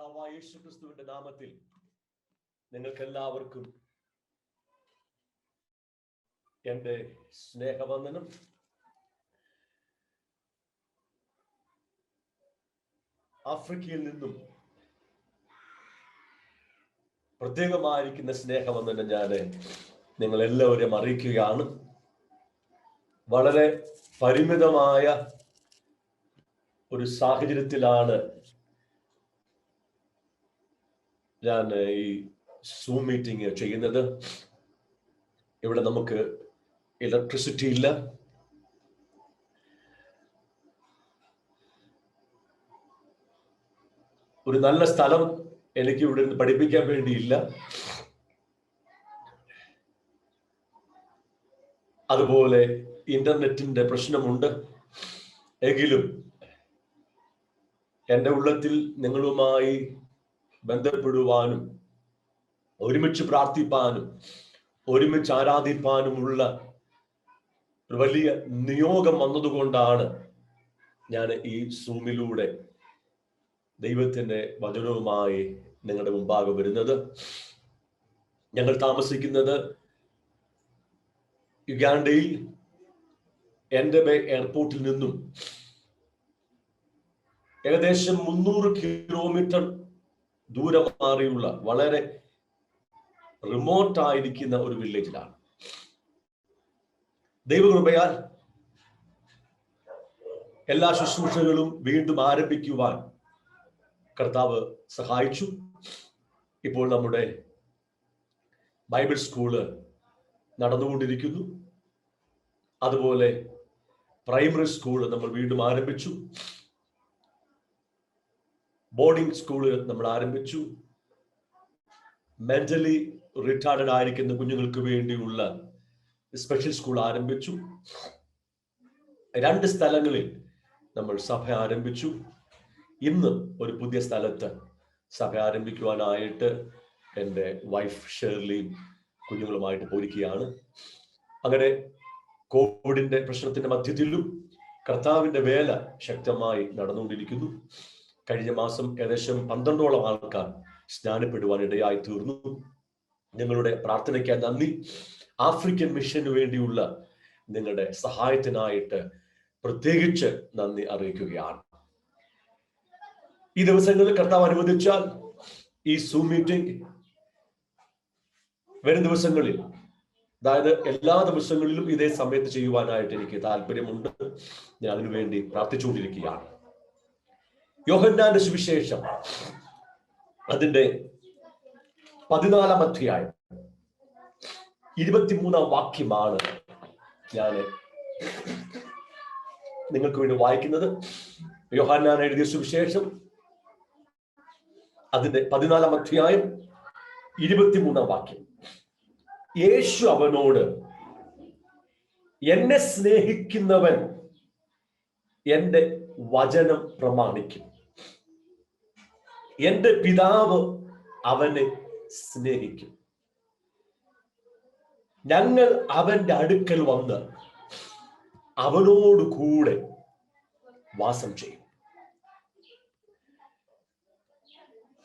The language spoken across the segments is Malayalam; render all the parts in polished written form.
കർത്താവായ യേശുക്രിസ്തുവിന്റെ നാമത്തിൽ നിങ്ങൾക്ക് എല്ലാവർക്കും എൻ്റെ സ്നേഹവന്ദനം. ആഫ്രിക്കയിൽ നിന്നും പ്രത്യേകമായിരിക്കുന്ന സ്നേഹവന്ദനം ഞാൻ നിങ്ങൾ എല്ലാവരെയും അറിയിക്കുകയാണ്. വളരെ പരിമിതമായ ഒരു സാഹചര്യത്തിലാണ് ഞാൻ ഈ സൂം മീറ്റിംഗ് ചെയ്യുന്നത്. ഇവിടെ നമുക്ക് ഇലക്ട്രിസിറ്റി ഇല്ല, ഒരു നല്ല സ്ഥലം എനിക്ക് ഇവിടെ നിന്ന് പഠിപ്പിക്കാൻ വേണ്ടിയില്ല, അതുപോലെ ഇന്റർനെറ്റിന്റെ പ്രശ്നമുണ്ട്. എങ്കിലും എൻ്റെ ഉള്ളത്തിൽ നിങ്ങളുമായി ബന്ധപ്പെടുവാനും ഒരുമിച്ച് പ്രാർത്ഥിപ്പാനും ഒരുമിച്ച് ആരാധിപ്പാനുമുള്ള ഒരു വലിയ നിയോഗം വന്നതുകൊണ്ടാണ് ഞാൻ ഈ സൂമിലൂടെ ദൈവത്തിന്റെ വചനവുമായി നിങ്ങളുടെ മുമ്പാകെ വരുന്നത്. ഞങ്ങൾ താമസിക്കുന്നത് യുഗാണ്ടയിൽ എൻഡബെ എയർപോർട്ടിൽ നിന്നും ഏകദേശം 300 കിലോമീറ്റർ ദൂരം മാറിയുള്ള വളരെ റിമോട്ട് ആയിരിക്കുന്ന ഒരു വില്ലേജിലാണ്. ദൈവകൃപയാൽ എല്ലാ ശുശ്രൂഷകളും വീണ്ടും ആരംഭിക്കുവാൻ കർത്താവ് സഹായിച്ചു. ഇപ്പോൾ നമ്മുടെ ബൈബിൾ സ്കൂള് നടന്നുകൊണ്ടിരിക്കുന്നു. അതുപോലെ പ്രൈമറി സ്കൂൾ നമ്മൾ വീണ്ടും ആരംഭിച്ചു. ബോർഡിംഗ് സ്കൂള് നമ്മൾ ആരംഭിച്ചു. മെന്റലി റിട്ടാർഡഡ് ആയിരിക്കുന്ന കുഞ്ഞുങ്ങൾക്ക് വേണ്ടിയുള്ള സ്പെഷ്യൽ സ്കൂൾ ആരംഭിച്ചു. 2 സ്ഥലങ്ങളിൽ നമ്മൾ സഭ ആരംഭിച്ചു. ഇന്ന് ഒരു പുതിയ സ്ഥലത്ത് സഭ ആരംഭിക്കുവാനായിട്ട് എൻ്റെ വൈഫ് ഷേർലിയും കുഞ്ഞുങ്ങളുമായിട്ട് പോയിരിക്കുകയാണ്. അങ്ങനെ കോവിഡിന്റെ പ്രശ്നത്തിന്റെ മധ്യത്തിലും കർത്താവിന്റെ വേല ശക്തമായി നടന്നുകൊണ്ടിരിക്കുന്നു. കഴിഞ്ഞ മാസം ഏകദേശം 12ഓളം ആൾക്കാർ സ്നാനപ്പെടുവാൻ ഇടയായി തീർന്നു. നിങ്ങളുടെ പ്രാർത്ഥനയ്ക്ക് നന്ദി. ആഫ്രിക്കൻ മിഷന് വേണ്ടിയുള്ള നിങ്ങളുടെ സഹായത്തിനായിട്ട് പ്രത്യേകിച്ച് നന്ദി അറിയിക്കുകയാണ്. ഈ ദിവസങ്ങളിൽ കർത്താവ് അനുവദിച്ചാൽ ഈ സൂം മീറ്റിംഗ് വരും ദിവസങ്ങളിൽ, അതായത് എല്ലാ ദിവസങ്ങളിലും ഇതേ സമയത്ത് ചെയ്യുവാനായിട്ട് എനിക്ക് താല്പര്യമുണ്ട്. ഞാൻ അതിനുവേണ്ടി പ്രാർത്ഥിച്ചുകൊണ്ടിരിക്കുകയാണ്. യോഹന്നാന്റെ സുവിശേഷം അതിന്റെ 14-ാം അധ്യായം 23-ാം വാക്യമാണ് ഞാൻ നിങ്ങൾക്ക് വേണ്ടി വായിക്കുന്നത്. യോഹന്നാൻ എഴുതിയ സുവിശേഷം അതിന്റെ 14-ാം അധ്യായം 23-ാം വാക്യം. യേശു അവനോട്, എന്നെ സ്നേഹിക്കുന്നവൻ എന്റെ വചനം പ്രമാണിക്കും, എന്റെ പിതാവ് അവനെ സ്നേഹിക്കും, ഞങ്ങൾ അവന്റെ അടുക്കൽ വന്ന് അവനോട് കൂടെ വാസം ചെയ്യും.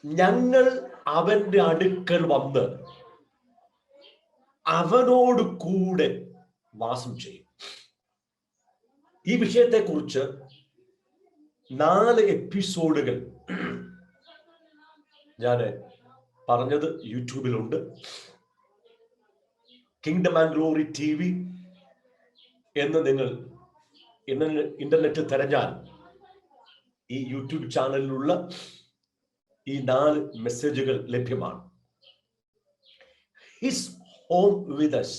ഞങ്ങൾ അവന്റെ അടുക്കൽ വന്ന് അവനോട് കൂടെ വാസം ചെയ്യും. ഈ വിഷയത്തെക്കുറിച്ച് 4 എപ്പിസോഡുകൾ ഞാൻ പറഞ്ഞത് യൂട്യൂബിലുണ്ട്. കിങ്ഡം ആൻഡ് ഗ്ലോറി TV എന്ന് നിങ്ങൾ ഇന്റർനെറ്റ് തിരഞ്ഞാൽ ഈ യൂട്യൂബ് ചാനലിലുള്ള ഈ 4 മെസ്സേജുകൾ ലഭ്യമാണ്. His home with us.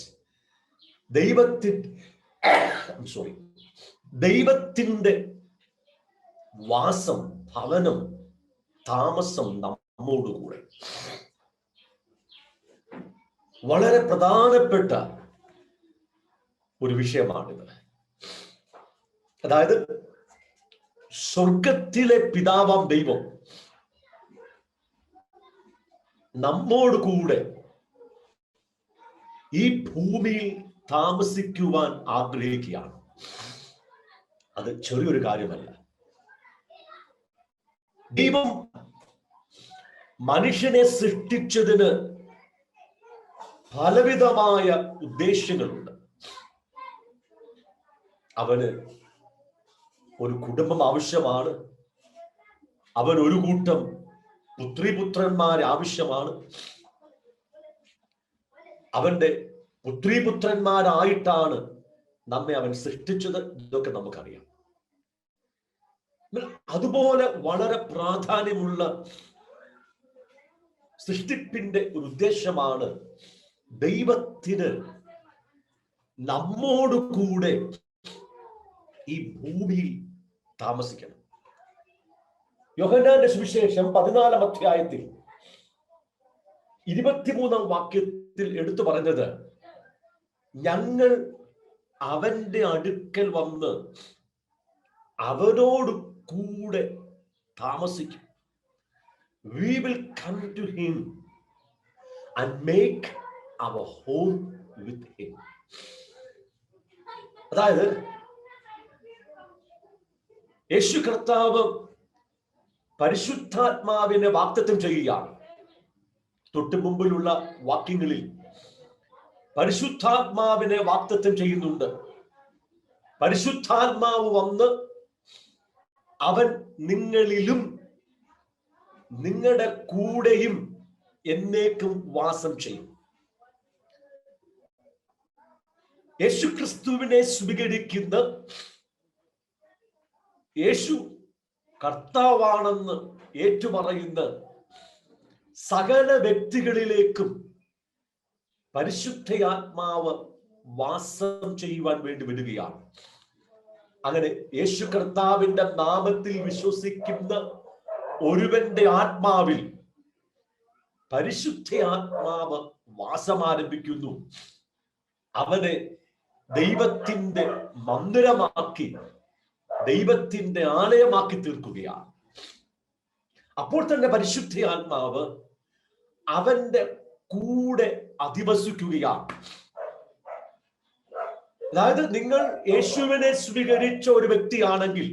ദൈവത്തിന്റെ വാസം, ഭവനം, താമസം നമ്മോടുകൂടെ. വളരെ പ്രധാനപ്പെട്ട ഒരു വിഷയമാണിത്. അതായത് സ്വർഗത്തിലെ പിതാവാം ദൈവം നമ്മോട് കൂടെ ഈ ഭൂമിയിൽ താമസിക്കുവാൻ ആഗ്രഹിക്കുകയാണ്. അത് ചെറിയൊരു കാര്യമല്ല. ദൈവം മനുഷ്യനെ സൃഷ്ടിച്ചതിന് പലവിധമായ ഉദ്ദേശ്യങ്ങളുണ്ട്. അവന് ഒരു കുടുംബം ആവശ്യമാണ്. അവൻ ഒരു കൂട്ടം പുത്രിപുത്രന്മാരെ ആവശ്യമാണ്. അവന്റെ പുത്രിപുത്രന്മാരായിട്ടാണ് നമ്മെ അവൻ സൃഷ്ടിച്ചത്. ഇതൊക്കെ നമുക്കറിയാം. അതുപോലെ വളരെ പ്രാധാന്യമുള്ള സൃഷ്ടിപ്പിന്റെ ഒരു ഉദ്ദേശമാണ് ദൈവത്തിന് നമ്മോട് കൂടെ ഈ ഭൂമിയിൽ താമസിക്കണം. യോഹന്നാന്റെ സുവിശേഷം 14-ാം അധ്യായത്തിൽ 23-ാം വാക്യത്തിൽ എടുത്തു പറഞ്ഞത്, ഞങ്ങൾ അവന്റെ അടുക്കൽ വന്ന് അവനോട് കൂടെ താമസിക്കും. We will come to him and make our home with him. അതായത് യേശു കർത്താവ് പരിശുദ്ധാത്മാവിനെ വാഗ്ദത്തം ചെയ്യുകയാണ്. തൊട്ടു മുമ്പിലുള്ള വാക്യങ്ങളിൽ പരിശുദ്ധാത്മാവിനെ വാഗ്ദത്തം ചെയ്യുന്നുണ്ട്. പരിശുദ്ധാത്മാവ് വന്ന് അവൻ നിങ്ങളിലും നിങ്ങളുടെ കൂടെയും എന്നേക്കും വാസം ചെയ്യും. യേശുക്രിസ്തുവിനെ സ്വീകരിക്കുന്ന, യേശു കർത്താവാണെന്ന് ഏറ്റുപറയുന്ന സകല വ്യക്തികളിലേക്കും പരിശുദ്ധാത്മാവ് വാസം ചെയ്യുവാൻ വേണ്ടി വരികയാണ്. അങ്ങനെ യേശു കർത്താവിന്റെ നാമത്തിൽ വിശ്വസിക്കുന്ന ഒരുവന്റെ ആത്മാവിൽ പരിശുദ്ധാത്മാവ് വാസം ആരംഭിക്കുന്നു. അവനെ ദൈവത്തിന്റെ മന്ദിരമാക്കി, ദൈവത്തിന്റെ ആലയമാക്കി തീർക്കുകയാണ്. അപ്പോൾ തന്നെ പരിശുദ്ധാത്മാവ് അവന്റെ കൂടെ അധിവസിക്കുകയാണ്. അതായത് നിങ്ങൾ യേശുവിനെ സ്വീകരിച്ച ഒരു വ്യക്തിയാണെങ്കിൽ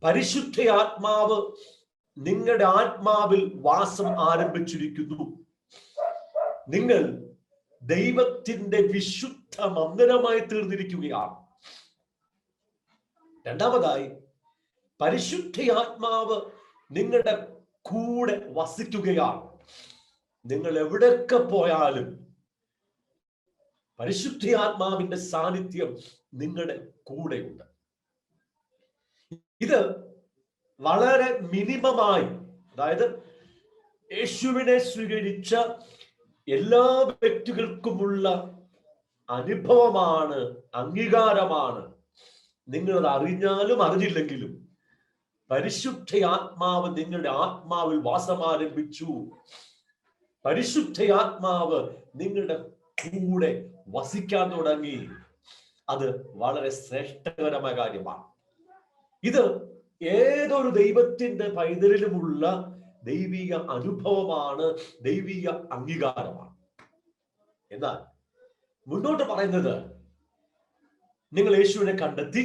പരിശുദ്ധാത്മാവ് നിങ്ങളുടെ ആത്മാവിൽ വാസം ആരംഭിച്ചിരിക്കുന്നു. നിങ്ങൾ ദൈവത്തിന്റെ വിശുദ്ധ മന്ദിരമായി തീർന്നിരിക്കുകയാണ്. രണ്ടാമതായി, പരിശുദ്ധാത്മാവ് നിങ്ങളുടെ കൂടെ വസിക്കുകയാണ്. നിങ്ങൾ എവിടെയൊക്കെ പോയാലും പരിശുദ്ധാത്മാവിന്റെ സാന്നിധ്യം നിങ്ങളുടെ കൂടെയുണ്ട്. ഇത് വളരെ മിനിമമായി, അതായത് യേശുവിനെ സ്വീകരിച്ച എല്ലാ വ്യക്തികൾക്കുമുള്ള അനുഭവമാണ്, അംഗീകാരമാണ്. നിങ്ങളത് അറിഞ്ഞാലും അറിഞ്ഞില്ലെങ്കിലും പരിശുദ്ധാത്മാവ് നിങ്ങളുടെ ആത്മാവിൽ വാസമാരംഭിച്ചു. പരിശുദ്ധാത്മാവ് നിങ്ങളുടെ കൂടെ വസിക്കാൻ തുടങ്ങി. അത് വളരെ ശ്രേഷ്ഠകരമായ കാര്യമാണ്. ഇത് ഏതൊരു ദൈവത്തിന്റെ പൈതലിലുമുള്ള ദൈവിക അനുഭവമാണ്, ദൈവിക അംഗീകാരമാണ്. എന്നാൽ മുന്നോട്ട് പറയുന്നത്, നിങ്ങൾ യേശുവിനെ കണ്ടെത്തി,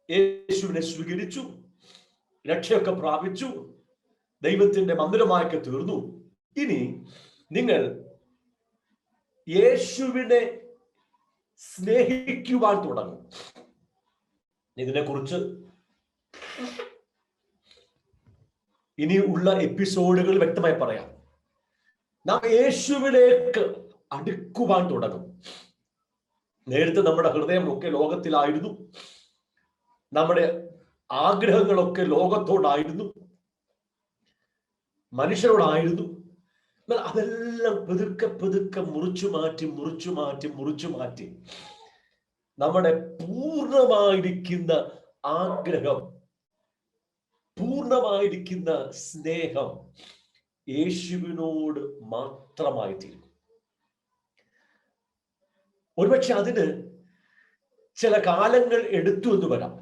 യേശുവിനെ സ്വീകരിച്ചു, രക്ഷയൊക്കെ പ്രാപിച്ചു, ദൈവത്തിന്റെ മന്ദിരമായൊക്കെ തീർന്നു. ഇനി നിങ്ങൾ യേശുവിനെ സ്നേഹിക്കുവാൻ തുടങ്ങും. ഇതിനെക്കുറിച്ച് ഇനി ഉള്ള എപ്പിസോഡുകൾ വ്യക്തമായി പറയാം. നാം യേശുവിലേക്ക് അടുക്കുവാൻ തുടങ്ങും. നേരത്തെ നമ്മുടെ ഹൃദയമൊക്കെ ലോകത്തിലായിരുന്നു, നമ്മുടെ ആഗ്രഹങ്ങളൊക്കെ ലോകത്തോടായിരുന്നു, മനുഷ്യരോടായിരുന്നു. എന്നാൽ അതെല്ലാം പതുക്കെ പതുക്കെ മുറിച്ചു മാറ്റി നമ്മുടെ പൂർണ്ണമായിരിക്കുന്ന ആഗ്രഹം, പൂർണ്ണമായിരിക്കുന്ന സ്നേഹം യേശുവിനോട് മാത്രമായി തീരും. ഒരുപക്ഷെ അതിന് ചില കാലങ്ങൾ എടുത്തു എന്ന് വരാം.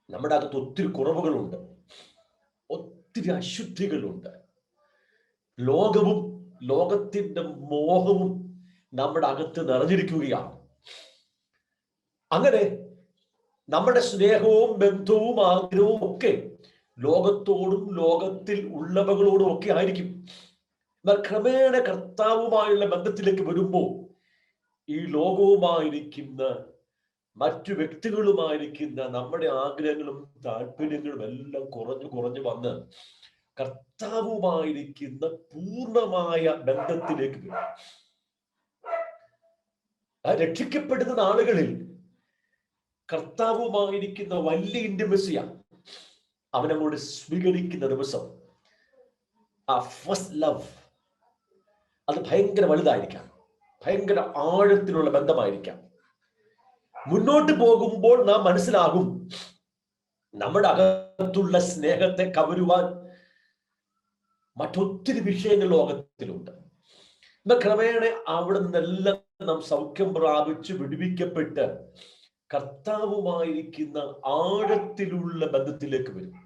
നമ്മുടെ അകത്ത് ഒത്തിരി കുറവുകളുണ്ട്, ഒത്തിരി അശുദ്ധികളുണ്ട്. ലോകവും ലോകത്തിന്റെ മോഹവും നമ്മുടെ അകത്ത് നിറഞ്ഞിരിക്കുകയാണ്. അങ്ങനെ നമ്മുടെ സ്നേഹവും ബന്ധവും ആഗ്രഹവും ഒക്കെ ലോകത്തോടും ലോകത്തിൽ ഉള്ളവകളോടും ഒക്കെ ആയിരിക്കും. എന്നാൽ ക്രമേണ കർത്താവുമായുള്ള ബന്ധത്തിലേക്ക് വരുമ്പോൾ ഈ ലോകവുമായിരിക്കുന്ന മറ്റു വ്യക്തികളുമായിരിക്കുന്ന നമ്മുടെ ആഗ്രഹങ്ങളും താല്പര്യങ്ങളും എല്ലാം കുറഞ്ഞു കുറഞ്ഞു വന്ന് കർത്താവുമായിരിക്കുന്ന പൂർണ്ണമായ ബന്ധത്തിലേക്ക് വരും. ആ രക്ഷിക്കപ്പെടുന്ന നാളുകളിൽ കർത്താവുമായിരിക്കുന്ന വലിയ ഇന്റിമസിയാണ് അവനങ്ങോട്ട് സ്വീകരിക്കുന്ന ദിവസം. ആ ഫസ്റ്റ് ലവ് അത് ഭയങ്കര വലുതായിരിക്കാം, ഭയങ്കര ആഴത്തിലുള്ള ബന്ധമായിരിക്കാം. മുന്നോട്ട് പോകുമ്പോൾ നാം മനസ്സിലാകും നമ്മുടെ അകത്തുള്ള സ്നേഹത്തെ കവരുവാൻ മറ്റൊത്തിരി വിഷയങ്ങൾ ലോകത്തിലുണ്ട്. എന്നാൽ ക്രമേണ അവിടെ നിന്നെല്ലാം നാം സൗഖ്യം പ്രാപിച്ച് വിടുവിക്കപ്പെട്ട് കർത്താവുമായിരിക്കുന്ന ആഴത്തിലുള്ള ബന്ധത്തിലേക്ക് വരും.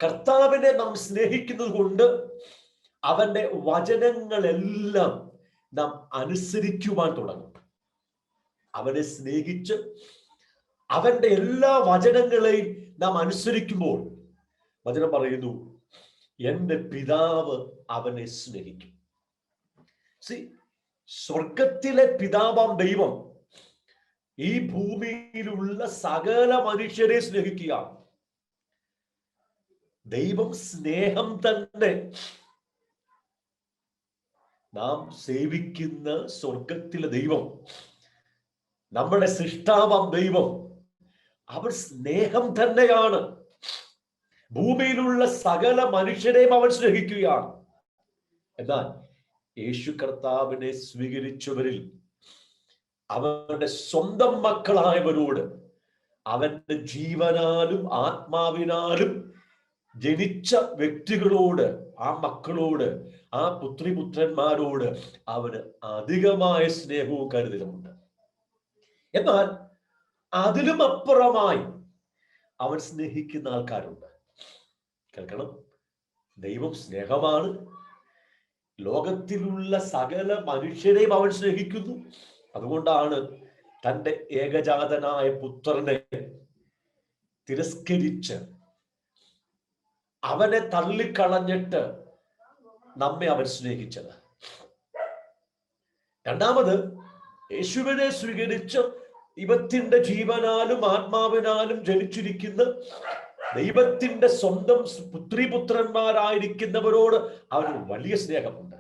കർത്താവിനെ നാം സ്നേഹിക്കുന്നത് കൊണ്ട് അവന്റെ വചനങ്ങളെല്ലാം നാം അനുസരിക്കുവാൻ തുടങ്ങും. അവനെ സ്നേഹിച്ച് അവന്റെ എല്ലാ വചനങ്ങളെയും നാം അനുസരിക്കുമ്പോൾ വചനം പറയുന്നു, എന്റെ പിതാവ് അവനെ സ്നേഹിക്കും. സ്വർഗത്തിലെ പിതാവാം ദൈവം ഈ ഭൂമിയിലുള്ള സകല മനുഷ്യരെ സ്നേഹിക്കുകയാണ്. ദൈവം സ്നേഹം തന്നെ. നാം സേവിക്കുന്ന സ്വർഗത്തിലെ ദൈവം, നമ്മുടെ സൃഷ്ടാവാം ദൈവം, അവൻ സ്നേഹം തന്നെയാണ്. ഭൂമിയിലുള്ള സകല മനുഷ്യരെയും അവൻ സ്നേഹിക്കുകയാണ്. എന്നാൽ യേശു കർത്താവിനെ സ്വീകരിച്ചവരിൽ അവന്റെ സ്വന്തം മക്കളായവരോട് അവന്റെ ജീവനാലും ആത്മാവിനാലും ജനിച്ച വ്യക്തികളോട്, ആ മക്കളോട്, ആ പുത്രിപുത്രന്മാരോട് അവന് അധികമായ സ്നേഹവും കരുതലുമുണ്ട്. എന്നാൽ അതിലും അപ്പുറമായി അവൻ സ്നേഹിക്കുന്ന ആൾക്കാരുണ്ട്. കേൾക്കണം, ദൈവം സ്നേഹമാണ്. ലോകത്തിലുള്ള സകല മനുഷ്യരെയും അവൻ സ്നേഹിക്കുന്നു. അതുകൊണ്ടാണ് തന്റെ ഏകജാതനായ പുത്രനെ തിരസ്കരിച്ച് അവനെ തള്ളിക്കളഞ്ഞിട്ട് നമ്മെ അവൻ സ്നേഹിച്ചത്. രണ്ടാമത്, യേശുവിനെ സ്വീകരിച്ച് ദൈവത്തിന്റെ ജീവനാലും ആത്മാവിനാലും ജനിച്ചിരിക്കുന്ന ദൈവത്തിന്റെ സ്വന്തം പുത്രിപുത്രന്മാരായിരിക്കുന്നവരോട് അവന് വലിയ സ്നേഹമുണ്ട്.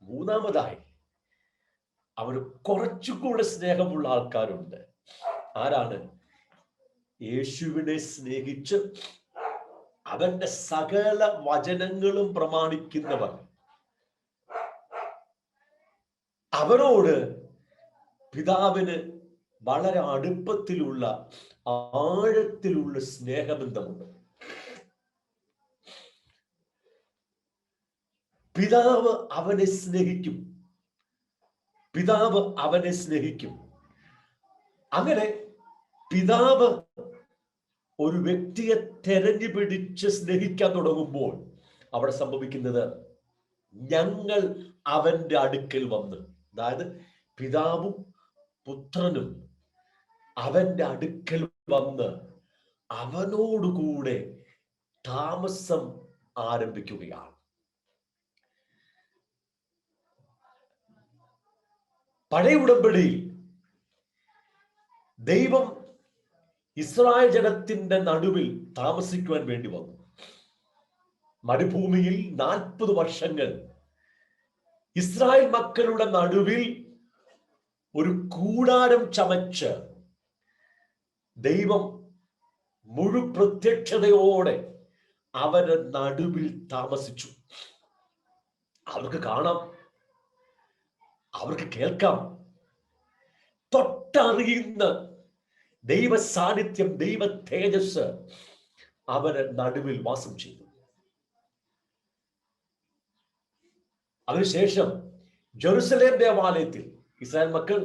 മൂന്നാമതായി, അവന് കുറച്ചുകൂടെ സ്നേഹമുള്ള ആൾക്കാരുണ്ട്. ആരാണ്? യേശുവിനെ സ്നേഹിച്ച് അവന്റെ സകല വചനങ്ങളും പ്രമാണിക്കുന്നവർ. അവരോട് പിതാവിന് വളരെ അടുപ്പത്തിലുള്ള ആഴത്തിലുള്ള സ്നേഹബന്ധമുണ്ട്. പിതാവ് അവനെ സ്നേഹിക്കും. പിതാവ് അവനെ സ്നേഹിക്കും. അങ്ങനെ പിതാവ് ഒരു വ്യക്തിയെ തെരഞ്ഞു പിടിച്ച് സ്നേഹിക്കാൻ തുടങ്ങുമ്പോൾ അവിടെ സംഭവിക്കുന്നത്, ഞങ്ങൾ അവന്റെ അടുക്കൽ വന്ന്, അതായത് പിതാവും പുത്രനും അവന്റെ അടുക്കൽ വന്ന് അവനോടുകൂടെ താമസം ആരംഭിക്കുകയാണ്. പഴയ ഉടമ്പടിയിൽ ദൈവം ഇസ്രായേൽ ജനത്തിന്റെ നടുവിൽ താമസിക്കുവാൻ വേണ്ടി വന്നു. മരുഭൂമിയിൽ 40 വർഷങ്ങൾ ഇസ്രായേൽ മക്കളുടെ നടുവിൽ ഒരു കൂടാരം ചമച്ച് ദൈവം മുഴുപ്രത്യക്ഷതയോടെ അവരുടെ നടുവിൽ താമസിച്ചു. അവർക്ക് കാണാം, അവർക്ക് കേൾക്കാം, തൊട്ടറിയുന്ന ദൈവ സാന്നിധ്യം, ദൈവ തേജസ് അവരുടെ നടുവിൽ വാസം ചെയ്തു. അതിനുശേഷം ജെറുസലേം ദേവാലയത്തിൽ ഇസ്രായേൽ മക്കൾ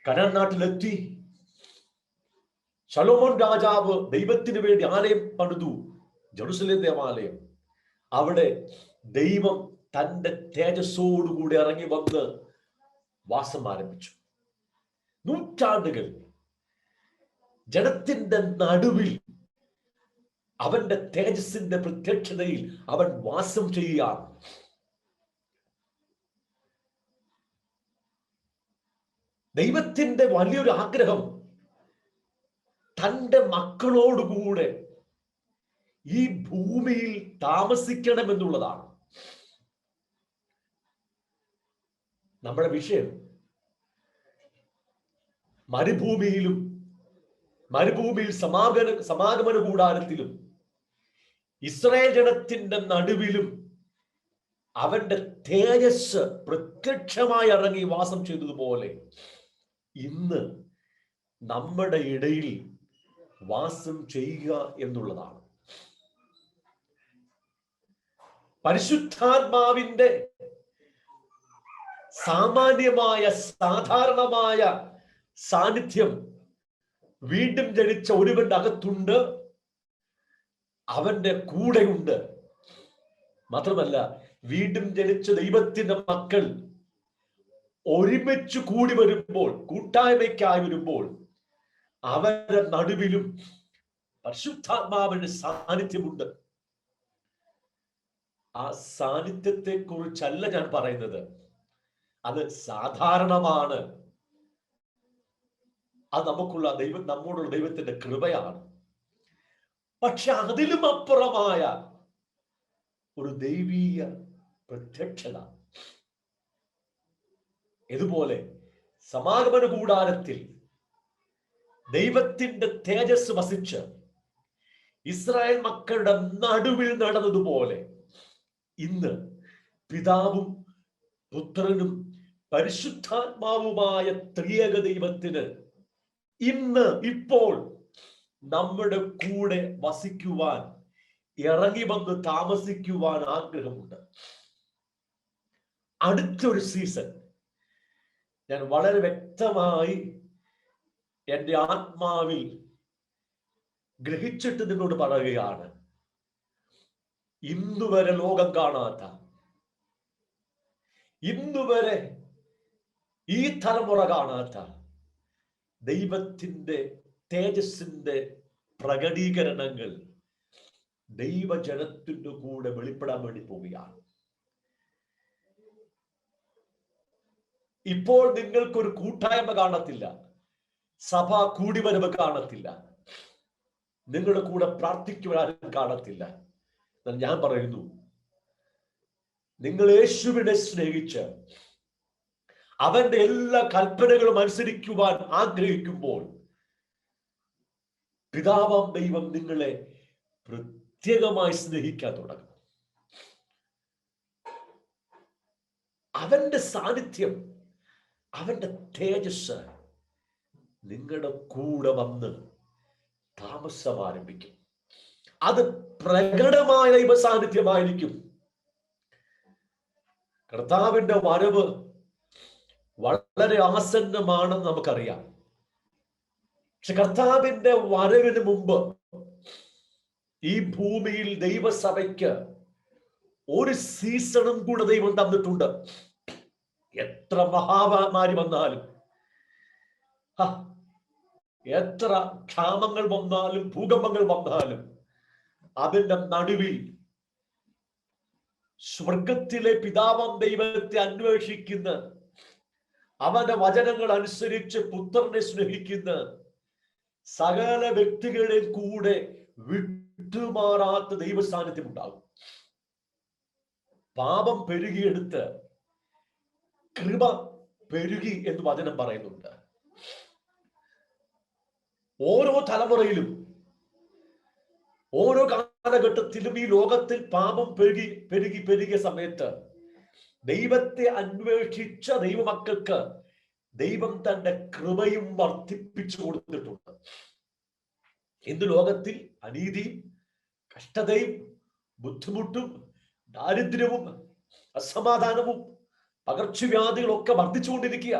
കനാൻ നാട്ടിലെത്തി. ശലോമോൻ രാജാവ് ദൈവത്തിന് വേണ്ടി ആലയം പണിതു, ജെറുസലേം ദേവാലയം. അവിടെ ദൈവം തന്റെ തേജസ്സോടുകൂടി ഇറങ്ങി വന്ന് വാസം ആരംഭിച്ചു. നൂറ്റാണ്ടുകൾ ജനത്തിന്റെ നടുവിൽ അവന്റെ തേജസ്സിന്റെ പ്രത്യക്ഷതയിൽ അവൻ വാസം ചെയ്യുകയാണ്. ദൈവത്തിന്റെ വലിയൊരു ആഗ്രഹം തന്റെ മക്കളോടുകൂടെ ഈ ഭൂമിയിൽ താമസിക്കണമെന്നുള്ളതാണ്. നമ്മുടെ വിഷയം മരുഭൂമിയിൽ സമാഗമന കൂടാരത്തിലും ഇസ്രായേൽ ജനത്തിന്റെ നടുവിലും അവന്റെ തേജസ് പ്രത്യക്ഷമായി ഇറങ്ങി വാസം ചെയ്തതുപോലെ ഇന്ന് നമ്മുടെ ഇടയിൽ വാസം ചെയ്യുക എന്നുള്ളതാണ്. പരിശുദ്ധാത്മാവിന്റെ സാമാന്യമായ സാധാരണമായ സാന്നിധ്യം വീണ്ടും ജനിച്ച ഒരുവന്റെ അകത്തുണ്ട്, അവന്റെ കൂടെയുണ്ട്. മാത്രമല്ല, വീണ്ടും ജനിച്ച ദൈവത്തിന്റെ മക്കൾ ഒരുമിച്ച് കൂടി വരുമ്പോൾ, കൂട്ടായ്മയ്ക്കായി വരുമ്പോൾ, അവരുടെ നടുവിലും പരിശുദ്ധാത്മാവിന്റെ സാന്നിധ്യമുണ്ട്. ആ സാന്നിധ്യത്തെ കുറിച്ചല്ല ഞാൻ പറയുന്നത്, അത് സാധാരണമാണ്. അത് നമ്മോടുള്ള ദൈവത്തിന്റെ കൃപയാണ്. പക്ഷെ അതിലും അപ്പുറമായ ഒരു ദൈവീയ പ്രത്യക്ഷത. ഇതുപോലെ സമാഗമന കൂടാരത്തിൽ ദൈവത്തിന്റെ തേജസ് വസിച്ച് ഇസ്രായേൽ മക്കളുടെ നടുവിൽ നടന്നതുപോലെ ഇന്ന് പിതാവും പുത്രനും പരിശുദ്ധാത്മാവുമായ ത്രിയേക ദൈവത്തിന് ഇപ്പോൾ നമ്മുടെ കൂടെ വസിക്കുവാൻ, ഇറങ്ങി വന്ന് താമസിക്കുവാൻ ആഗ്രഹമുണ്ട്. അടുത്തൊരു സീസൺ ഞാൻ വളരെ വ്യക്തമായി എൻ്റെ ആത്മാവിൽ ഗ്രഹിച്ചിട്ട് നിന്നോട് പറയുകയാണ്. ഇന്നുവരെ ലോകം കാണാത്ത, ഇന്നുവരെ ഈ തലമുറ കാണാത്ത ദൈവത്തിന്റെ തേജസ്സിന്റെ പ്രകടീകരണങ്ങൾ ദൈവജനത്തിന്റെ കൂടെ വെളിപ്പെടാൻ വേണ്ടി പോവുകയാണ്. ഇപ്പോൾ നിങ്ങൾക്കൊരു കൂട്ടായ്മ കാണത്തില്ല, സഭ കൂടിവരവ് കാണത്തില്ല, നിങ്ങളുടെ കൂടെ പ്രാർത്ഥിക്കുവാനും കാണത്തില്ല. ഞാൻ പറയുന്നു, നിങ്ങൾ യേശുവിനെ സ്നേഹിച്ച് അവന്റെ എല്ലാ കൽപ്പനകളും അനുസരിക്കുവാൻ ആഗ്രഹിക്കുമ്പോൾ പിതാവാം ദൈവം നിങ്ങളെ പ്രത്യേകമായി സ്നേഹിക്കാൻ തുടങ്ങും. അവന്റെ സാന്നിധ്യം, അവന്റെ തേജസ് നിങ്ങളുടെ കൂടെ വന്ന് താമസം ആരംഭിക്കും. അത് പ്രകടമായ ദൈവ സാന്നിധ്യമായിരിക്കും. കർത്താവിന്റെ വരവ് വളരെ ആസന്നമാണെന്ന് നമുക്കറിയാം. പക്ഷെ കർത്താവിന്റെ വരവിന് മുമ്പ് ഈ ഭൂമിയിൽ ദൈവസഭയ്ക്ക് ഒരു സീസണും കൂടെ ദൈവം തന്നിട്ടുണ്ട്. എത്ര മഹാമാരി വന്നാലും, എത്ര ക്ഷാമങ്ങൾ വന്നാലും, ഭൂകമ്പങ്ങൾ വന്നാലും, അതിന്റെ നടുവിൽ സ്വർഗത്തിലെ പിതാവാം ദൈവത്തെ അന്വേഷിക്കുന്ന, അവന്റെ വചനങ്ങൾ അനുസരിച്ച് പുത്രനെ സ്നേഹിക്കുന്ന സകല വ്യക്തികളെ കൂടെ വിട്ടുമാറാത്ത ദൈവ സാന്നിധ്യം ഉണ്ടാകും. പാപം പെരുകിയെടുത്ത് കൃപ പെരുകി എന്ന് വചനം പറയുന്നുണ്ട്. ഓരോ തലമുറയിലും, ഓരോ കാലഘട്ടത്തിലും ഈ ലോകത്തിൽ പാപം പെരുകിയ സമയത്ത് ദൈവത്തെ അന്വേഷിച്ച ദൈവമക്കൾക്ക് ദൈവം തന്റെ കൃപയും വർദ്ധിപ്പിച്ചു കൊടുത്തിട്ടുണ്ട്. ഇന്ന് ലോകത്തിൽ അനീതിയും കഷ്ടതയും ബുദ്ധിമുട്ടും ദാരിദ്ര്യവും അസമാധാനവും പകർച്ചവ്യാധികളൊക്കെ വർദ്ധിച്ചുകൊണ്ടിരിക്കുക.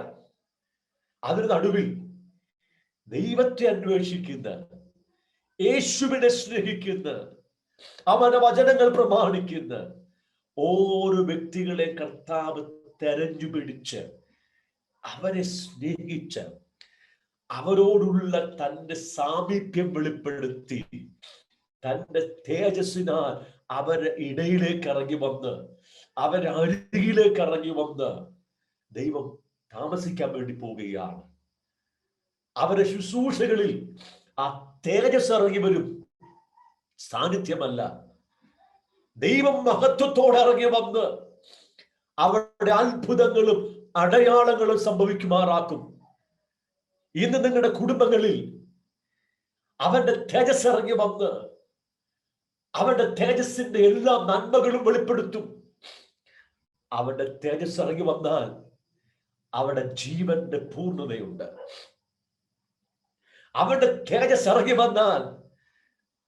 അതിന് നടുവിൽ ദൈവത്തെ അന്വേഷിക്കുന്ന, യേശുവിനെ സ്നേഹിക്കുന്ന, അവന്റെ വചനങ്ങൾ പ്രമാണിക്കുന്ന ഓരോ വ്യക്തികളെ കർത്താവ് തെരഞ്ഞു പിടിച്ച് അവരെ സ്നേഹിച്ച് അവരോടുള്ള തന്റെ സാമീപ്യം വെളിപ്പെടുത്തി തന്റെ തേജസ്സിനാൽ അവരുടെ ഇടയിലേക്ക് ഇറങ്ങി വന്ന്, അവരുടെ അരികിലേക്ക് ഇറങ്ങി വന്ന് ദൈവം താമസിക്കാൻ വേണ്ടി പോവുകയാണ്. അവരുടെ ശുശ്രൂഷകളിൽ ആ തേജസ് ഇറങ്ങി വരും. സാന്നിധ്യമല്ല, ദൈവം മഹത്വത്തോടെ ഇറങ്ങി വന്ന് അവരുടെ അത്ഭുതങ്ങളും അടയാളങ്ങളും സംഭവിക്കുമാറാക്കും. ഇന്ന് നിങ്ങളുടെ കുടുംബങ്ങളിൽ അവന്റെ തേജസ് ഇറങ്ങി വന്ന് അവന്റെ തേജസ്സിന്റെ എല്ലാ നന്മകളും വെളിപ്പെടുത്തും. അവന്റെ തേജസ് ഇറങ്ങി വന്നാൽ അവിടെ ജീവന്റെ പൂർണ്ണതയുണ്ട്. അവന്റെ തേജസ് ഇറങ്ങി വന്നാൽ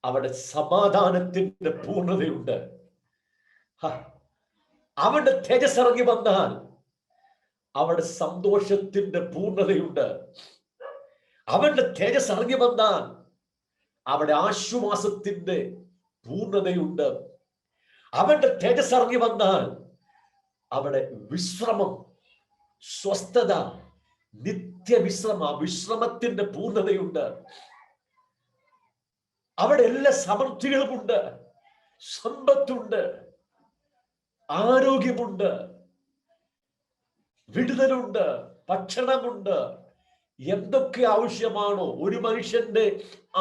അവിടെ സമാധാനത്തിന്റെ പൂർണ്ണതയുണ്ട്. അവന്റെ തേജസ് ഇറങ്ങി വന്നാൽ അവിടെ സന്തോഷത്തിന്റെ പൂർണ്ണതയുണ്ട്. അവന്റെ തേജസ് ഇറങ്ങി വന്നാൽ അവിടെ ആശ്വാസത്തിന്റെ പൂർണ്ണതയുണ്ട്. അവന്റെ തേജസ് ഇറങ്ങി വന്നാൽ അവിടെ വിശ്രമം, സ്വസ്ഥത, വിശ്രമത്തിന്റെ പൂർണ്ണതയുണ്ട്. അവിടെ എല്ലാ സമൃദ്ധികളുമുണ്ട്, സമ്പത്തുണ്ട്, ആരോഗ്യമുണ്ട്, വിടുതലുണ്ട്, ഭക്ഷണമുണ്ട്. എന്തൊക്കെ ആവശ്യമാണോ ഒരു മനുഷ്യന്റെ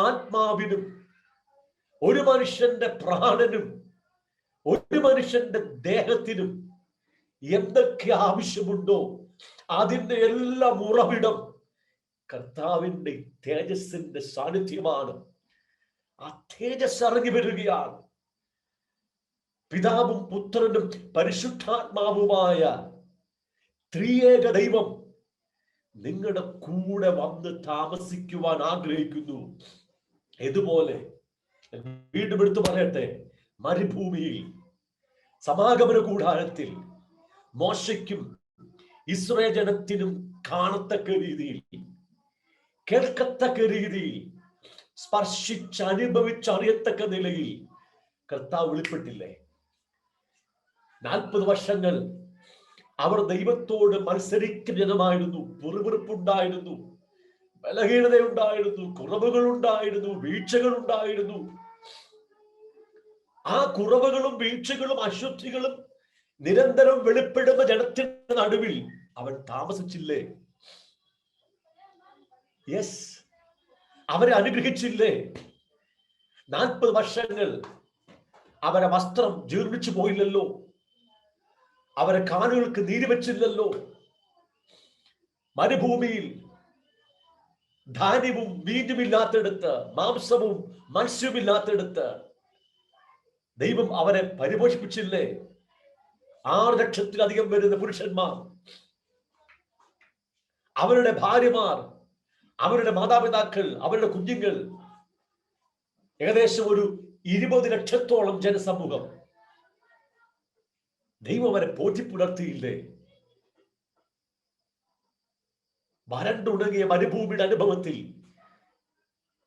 ആത്മാവിനും, ഒരു മനുഷ്യന്റെ പ്രാണനും, ഒരു മനുഷ്യന്റെ ദേഹത്തിനും എന്തൊക്കെ ആവശ്യമുണ്ടോ അതിന്റെ എല്ലാം ഉറവിടം കർത്താവിന്റെ തേജസ്സിന്റെ സാന്നിധ്യമാണ്. ആ തേജസ് ഇറങ്ങി വരികയാണ്. പിതാവും പുത്രനും പരിശുദ്ധാത്മാവുമായ ത്രിയേക ദൈവം നിങ്ങളുടെ കൂടെ വന്ന് താമസിക്കുവാൻ ആഗ്രഹിക്കുന്നു. ഇതുപോലെ വീണ്ടും എടുത്തു പറയട്ടെ, മരുഭൂമിയിൽ സമാഗമന കൂടാരത്തിൽ മോശയ്ക്കും ഇസ്രായേൽ ജനത്തിനും കാണത്തക്ക രീതിയിൽ, കേൾക്കത്തക്ക രീതിയിൽ, സ്പർശിച്ചനുഭവിച്ചറിയത്തക്ക നിലയിൽ കർത്താവ് വെളിപ്പെട്ടില്ലേ? 40 വർഷങ്ങൾ അവർ ദൈവത്തോട് മത്സരിക്കുന്ന ജനമായിരുന്നു. പിറുപിറുപ്പുണ്ടായിരുന്നു, ബലഹീനതയുണ്ടായിരുന്നു, കുറവുകൾ ഉണ്ടായിരുന്നു, വീഴ്ചകൾ ഉണ്ടായിരുന്നു. ആ കുറവുകളും വീഴ്ചകളും അശുദ്ധികളും നിരന്തരം വെളിപ്പെടുന്ന ജനത്തിന്റെ നടുവിൽ അവൻ താമസിച്ചില്ലേ? യെസ്, അവരെ അനുഗ്രഹിച്ചില്ലേ? 40 വർഷങ്ങൾ അവരെ വസ്ത്രം ജീർണിച്ചു പോയില്ലല്ലോ, അവരെ കാലുകൾക്ക് നീര് വെച്ചില്ലല്ലോ. മരുഭൂമിയിൽ ധാന്യവും വീഞ്ഞുമില്ലാത്തടുത്ത്, മാംസവും മത്സ്യവുമില്ലാത്തടുത്ത് ദൈവം അവരെ പരിപോഷിപ്പിച്ചില്ലേ? 6 ലക്ഷത്തിലധികം വരുന്ന പുരുഷന്മാർ, അവരുടെ ഭാര്യമാർ, അവരുടെ മാതാപിതാക്കൾ, അവരുടെ കുഞ്ഞുങ്ങൾ, ഏകദേശം ഒരു 20 ലക്ഷത്തോളം ജനസമൂഹം. ദൈവം അവരെ പോറ്റിപ്പുലർത്തിയില്ലേ? വരണ്ടുണങ്ങിയ മരുഭൂമിയുടെ അനുഭവത്തിൽ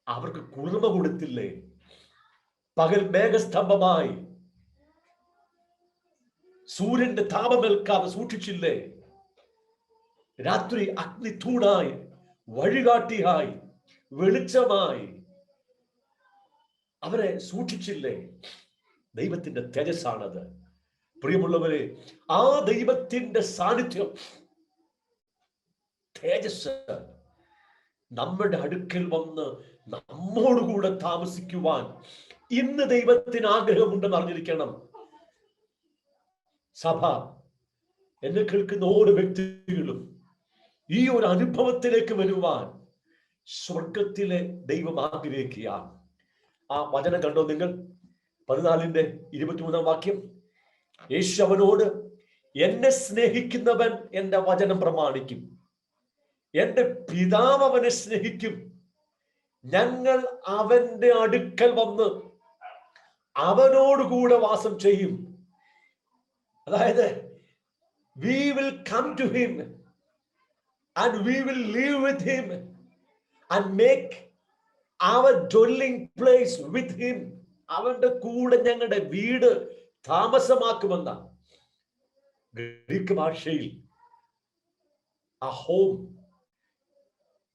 അവർക്ക് കുളിർമ കൊടുത്തില്ലേ? പകൽ മേഘസ്തംഭമായി സൂര്യന്റെ താപമേൽക്കാതെ സൂക്ഷിച്ചില്ലേ? രാത്രി അഗ്നിത്തൂണായി, വഴികാട്ടിയായി, വെളിച്ചമായി അവരെ സൂക്ഷിച്ചില്ലേ? ദൈവത്തിന്റെ തേജസ്സാണത്. പ്രിയമുള്ളവരെ, ആ ദൈവത്തിന്റെ സാന്നിധ്യം, തേജസ് നമ്മുടെ അടുക്കൽ വന്ന് നമ്മോടുകൂടെ താമസിക്കുവാൻ ഇന്ന് ദൈവത്തിന് ആഗ്രഹമുണ്ടെന്ന് അറിഞ്ഞിരിക്കണം. സഭ, എന്നെ കേൾക്കുന്ന ഓരോ വ്യക്തികളും ഈ ഒരു അനുഭവത്തിലേക്ക് വരുവാൻ സ്വർഗത്തിലെ ദൈവം ആഗ്രഹിക്കുകയാണ്. ആ വചനം കണ്ടോ നിങ്ങൾ? 14-23 വാക്യം. യേശു അവനോട്, എന്നെ സ്നേഹിക്കുന്നവൻ എന്റെ വചനം പ്രമാണിക്കും, എന്റെ പിതാവ് അവനെ സ്നേഹിക്കും, ഞങ്ങൾ അവന്റെ അടുക്കൽ വന്ന് അവനോടുകൂടെ വാസം ചെയ്യും. അതായത് we will come to him and we will live with him and make our dwelling place with him. അവന്റെ കൂടെ ഞങ്ങളുടെ വീട് താമസമാക്കുമെന്ന ഗ്രീക്ക് ഭാഷയിൽ ആ ഹോം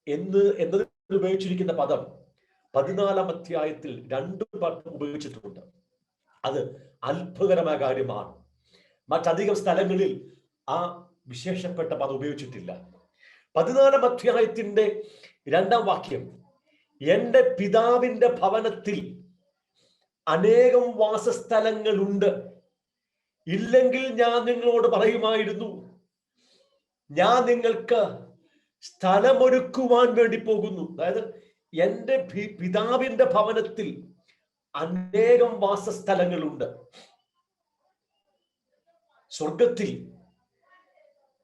എന്ന് ഉപയോഗിച്ചിരിക്കുന്ന പദം 14 അധ്യായത്തിൽ 2 പദം ഉപയോഗിച്ചിട്ടുണ്ട്. അത് അത്ഭുതകരമായ കാര്യമാണ്. മറ്റധികം സ്ഥലങ്ങളിൽ ആ വിശേഷപ്പെട്ട പദം ഉപയോഗിച്ചിട്ടില്ല. 14 അധ്യായത്തിന്റെ 2 വാക്യം, എന്റെ പിതാവിന്റെ ഭവനത്തിൽ അനേകം വാസസ്ഥലങ്ങളുണ്ട്, ഇല്ലെങ്കിൽ ഞാൻ നിങ്ങളോട് പറയുമായിരുന്നു, ഞാൻ നിങ്ങൾക്ക് സ്ഥലമൊരുക്കുവാൻ വേണ്ടി പോകുന്നു. അതായത് എന്റെ പിതാവിന്റെ ഭവനത്തിൽ അനേകം വാസസ്ഥലങ്ങളുണ്ട്. സ്വർഗത്തിൽ